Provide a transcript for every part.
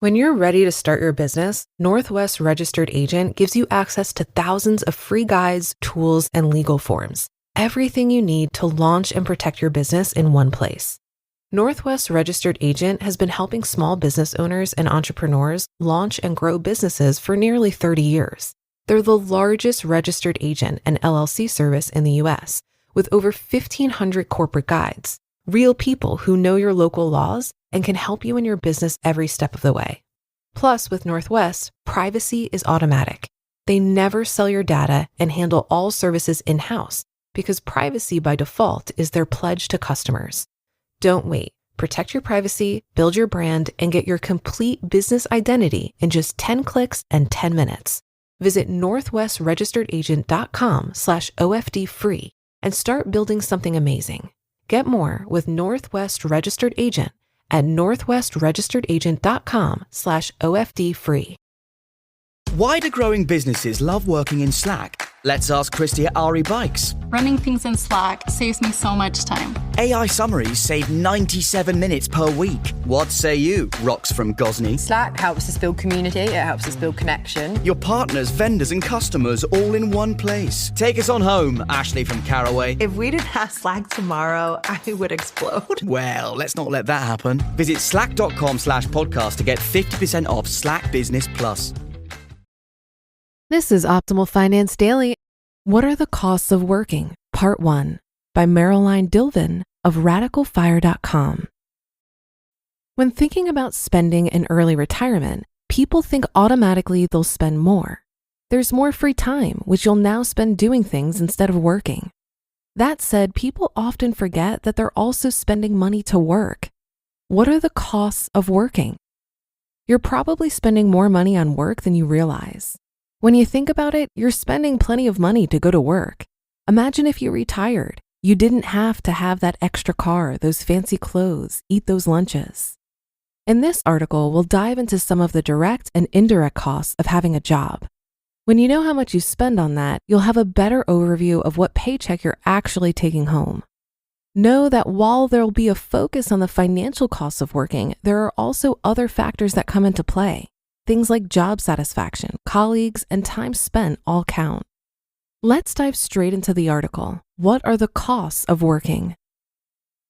When you're ready to start your business, Northwest Registered Agent gives you access to thousands of free guides, tools, and legal forms. Everything you need to launch and protect your business in one place. Northwest Registered Agent has been helping small business owners and entrepreneurs launch and grow businesses for nearly 30 years. They're the largest registered agent and LLC service in the U.S., with over 1,500 corporate guides, real people who know your local laws and can help you in your business every step of the way. Plus, with Northwest, privacy is automatic. They never sell your data and handle all services in-house because privacy by default is their pledge to customers. Don't wait. Protect your privacy, build your brand, and get your complete business identity in just 10 clicks and 10 minutes. Visit northwestregisteredagent.com/OFD-free and start building something amazing. Get more with Northwest Registered Agent at northwestregisteredagent.com/OFD-free. Why do growing businesses love working in Slack? Let's ask Christy at F.I.R.E Bikes. Running things in Slack saves me so much time. AI summaries save 97 minutes per week. What say you, Rox from Gosney? Slack helps us build community, it helps us build connection. Your partners, vendors and customers all in one place. Take us on home, Ashley from Caraway. If we didn't have Slack tomorrow, I would explode. Well, let's not let that happen. Visit slack.com/podcast to get 50% off Slack Business Plus. This is Optimal Finance Daily. What are the costs of working? Part 1 by Marjolein Dilven of radicalfire.com. When thinking about spending in early retirement, people think automatically they'll spend more. There's more free time, which you'll now spend doing things instead of working. That said, people often forget that they're also spending money to work. What are the costs of working? You're probably spending more money on work than you realize. When you think about it, you're spending plenty of money to go to work. Imagine if you retired. You didn't have to have that extra car, those fancy clothes, eat those lunches. In this article, we'll dive into some of the direct and indirect costs of having a job. When you know how much you spend on that, you'll have a better overview of what paycheck you're actually taking home. Know that while there'll be a focus on the financial costs of working, there are also other factors that come into play. Things like job satisfaction, colleagues, and time spent all count. Let's dive straight into the article. What are the costs of working?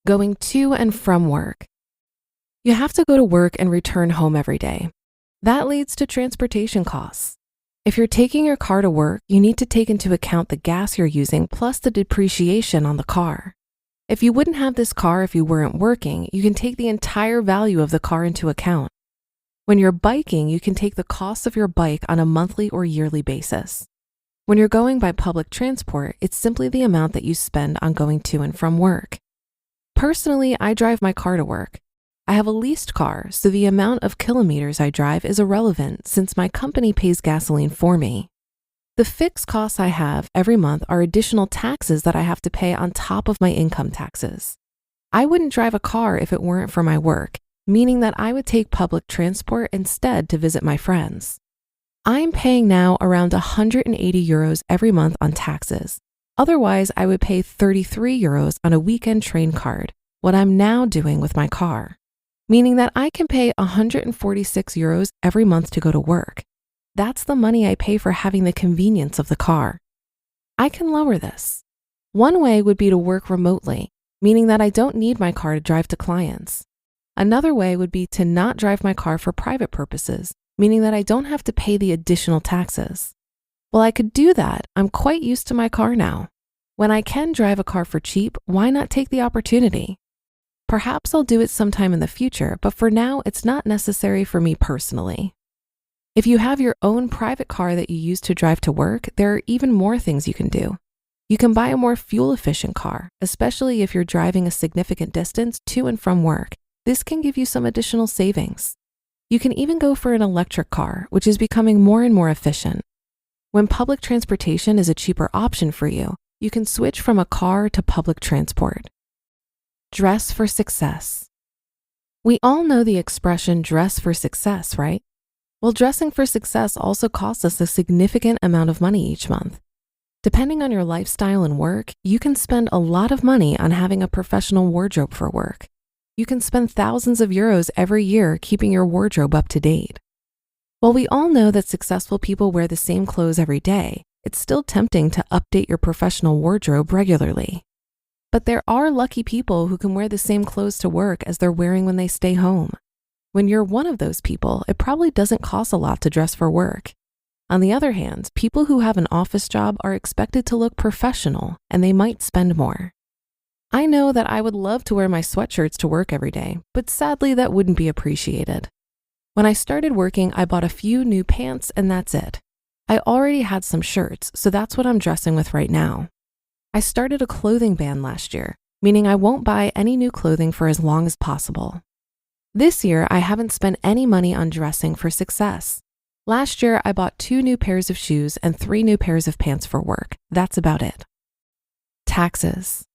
Going to and from work. You have to go to work and return home every day. That leads to transportation costs. If you're taking your car to work, you need to take into account the gas you're using plus the depreciation on the car. If you wouldn't have this car if you weren't working, you can take the entire value of the car into account. When you're biking, you can take the cost of your bike on a monthly or yearly basis. When you're going by public transport, it's simply the amount that you spend on going to and from work. Personally, I drive my car to work. I have a leased car, so the amount of kilometers I drive is irrelevant since my company pays gasoline for me. The fixed costs I have every month are additional taxes that I have to pay on top of my income taxes. I wouldn't drive a car if it weren't for my work, meaning that I would take public transport instead to visit my friends. I'm paying now around 180 euros every month on taxes. Otherwise, I would pay 33 euros on a weekend train card, what I'm now doing with my car, meaning that I can pay 146 euros every month to go to work. That's the money I pay for having the convenience of the car. I can lower this. One way would be to work remotely, meaning that I don't need my car to drive to clients. Another way would be to not drive my car for private purposes, meaning that I don't have to pay the additional taxes. While I could do that, I'm quite used to my car now. When I can drive a car for cheap, why not take the opportunity? Perhaps I'll do it sometime in the future, but for now, it's not necessary for me personally. If you have your own private car that you use to drive to work, there are even more things you can do. You can buy a more fuel-efficient car, especially if you're driving a significant distance to and from work. This can give you some additional savings. You can even go for an electric car, which is becoming more and more efficient. When public transportation is a cheaper option for you, you can switch from a car to public transport. Dress for success. We all know the expression dress for success, right? Well, dressing for success also costs us a significant amount of money each month. Depending on your lifestyle and work, you can spend a lot of money on having a professional wardrobe for work. You can spend thousands of euros every year keeping your wardrobe up to date. While we all know that successful people wear the same clothes every day, it's still tempting to update your professional wardrobe regularly. But there are lucky people who can wear the same clothes to work as they're wearing when they stay home. When you're one of those people, it probably doesn't cost a lot to dress for work. On the other hand, people who have an office job are expected to look professional, and they might spend more. I know that I would love to wear my sweatshirts to work every day, but sadly that wouldn't be appreciated. When I started working, I bought a few new pants and that's it. I already had some shirts, so that's what I'm dressing with right now. I started a clothing ban last year, meaning I won't buy any new clothing for as long as possible. This year, I haven't spent any money on dressing for success. Last year, I bought 2 new pairs of shoes and 3 new pairs of pants for work. That's about it. Taxes.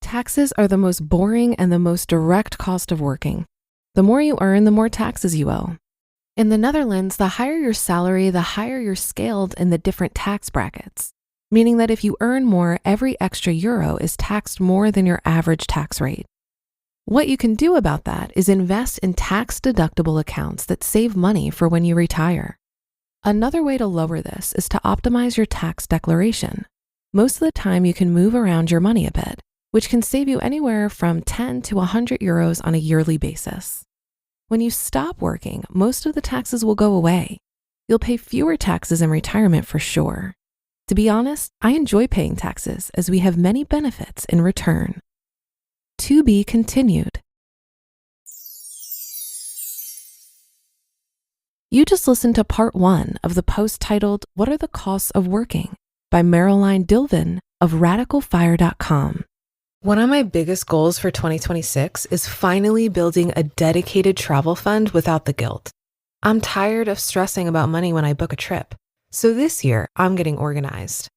Taxes are the most boring and the most direct cost of working. The more you earn, the more taxes you owe. In the Netherlands, the higher your salary, the higher you're scaled in the different tax brackets, meaning that if you earn more, every extra euro is taxed more than your average tax rate. What you can do about that is invest in tax-deductible accounts that save money for when you retire. Another way to lower this is to optimize your tax declaration. Most of the time, you can move around your money a bit, which can save you anywhere from 10 to 100 euros on a yearly basis. When you stop working, most of the taxes will go away. You'll pay fewer taxes in retirement for sure. To be honest, I enjoy paying taxes as we have many benefits in return. To be continued. You just listened to part 1 of the post titled, "What are the Costs of Working?" by Marjolein Dilven of RadicalFire.com. One of my biggest goals for 2026 is finally building a dedicated travel fund without the guilt. I'm tired of stressing about money when I book a trip, so this year I'm getting organized.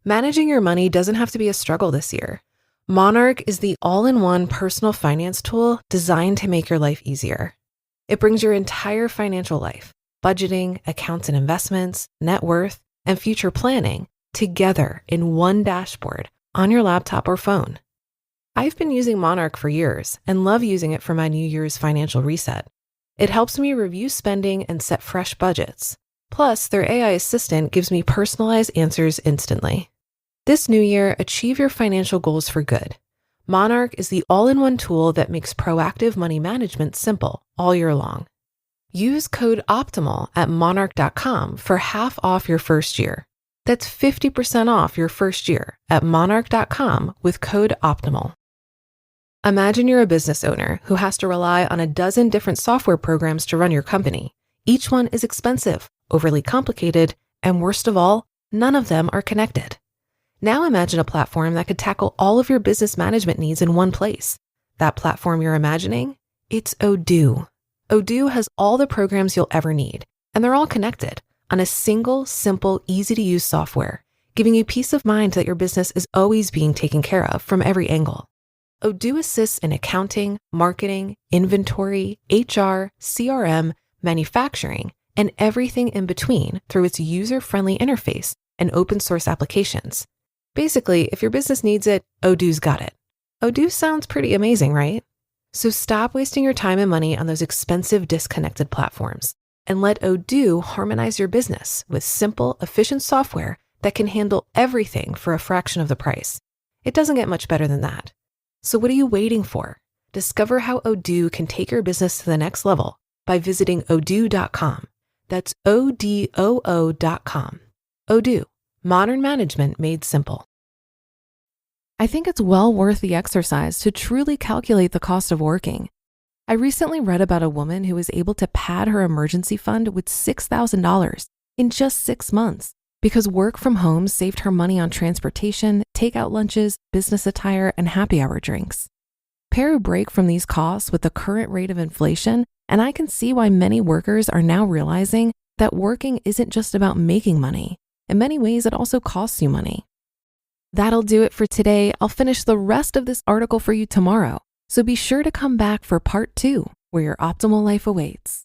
Managing your money doesn't have to be a struggle this year. Monarch is the all-in-one personal finance tool designed to make your life easier. It brings your entire financial life, budgeting, accounts and investments, net worth, and future planning together in one dashboard on your laptop or phone. I've been using Monarch for years and love using it for my New Year's financial reset. It helps me review spending and set fresh budgets. Plus, their AI assistant gives me personalized answers instantly. This new year, achieve your financial goals for good. Monarch is the all-in-one tool that makes proactive money management simple all year long. Use code OPTIMAL at monarch.com for half off your first year. That's 50% off your first year at monarch.com with code OPTIMAL. Imagine you're a business owner who has to rely on a dozen different software programs to run your company. Each one is expensive, overly complicated, and worst of all, none of them are connected. Now imagine a platform that could tackle all of your business management needs in one place. That platform you're imagining? It's Odoo. Odoo has all the programs you'll ever need, and they're all connected on a single, simple, easy-to-use software, giving you peace of mind that your business is always being taken care of from every angle. Odoo assists in accounting, marketing, inventory, HR, CRM, manufacturing, and everything in between through its user-friendly interface and open-source applications. Basically, if your business needs it, Odoo's got it. Odoo sounds pretty amazing, right? So stop wasting your time and money on those expensive disconnected platforms and let Odoo harmonize your business with simple, efficient software that can handle everything for a fraction of the price. It doesn't get much better than that. So what are you waiting for? Discover how Odoo can take your business to the next level by visiting odoo.com. That's ODOO.com. Odoo. Modern management made simple. I think it's well worth the exercise to truly calculate the cost of working. I recently read about a woman who was able to pad her emergency fund with $6,000 in just 6 months because work from home saved her money on transportation, takeout lunches, business attire, and happy hour drinks. Pair a break from these costs with the current rate of inflation, and I can see why many workers are now realizing that working isn't just about making money. In many ways, it also costs you money. That'll do it for today. I'll finish the rest of this article for you tomorrow. So be sure to come back for part 2, where your optimal life awaits.